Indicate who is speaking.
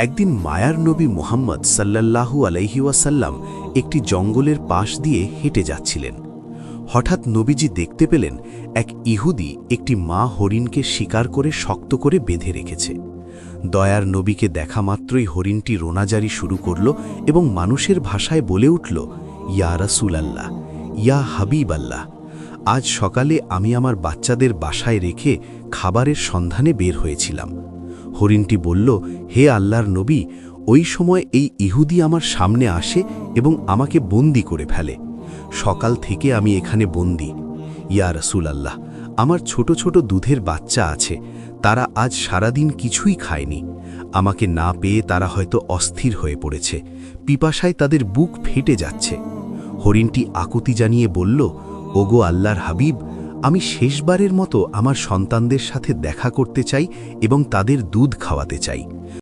Speaker 1: একদিন মায়ার নবী মুহাম্মদ সাল্লাল্লাহু আলাইহি ওয়াসাল্লাম একটি জঙ্গলের পাশ দিয়ে হেঁটে যাচ্ছিলেন। হঠাৎ নবীজি দেখতে পেলেন এক ইহুদি একটি মা হরিণকে শিকার করে শক্ত করে বেঁধে রেখেছে। দয়ার নবীকে দেখা মাত্রই হরিণটি রোনাজারি শুরু করল এবং মানুষের ভাষায় বলে উঠল, ইয়া রাসূলাল্লাহ, ইয়া হাবিব আল্লাহ, আজ সকালে আমি আমার বাচ্চাদের বাসায় রেখে খাবারের সন্ধানে বের হয়েছিলাম। হরিণটি বলল, হে আল্লাহর নবী, ওই সময় এই ইহুদি আমার সামনে আসে এবং আমাকে বন্দী করে ফেলে। সকাল থেকে আমি এখানে বন্দী। ইয়া রাসূলাল্লাহ, আমার ছোট ছোট দুধের বাচ্চা আছে, তারা আজ সারাদিন কিছুই খায়নি। আমাকে না পেয়ে তারা হয়তো অস্থির হয়ে পড়েছে, পিপাসায় তাদের বুক ফেটে যাচ্ছে। হরিণটি আকুতি জানিয়ে বলল, ওগো আল্লাহর হাবিব, আমি শেষবারের মতো আমার সন্তানদের সাথে দেখা করতে চাই এবং তাদের দুধ খাওয়াতে চাই।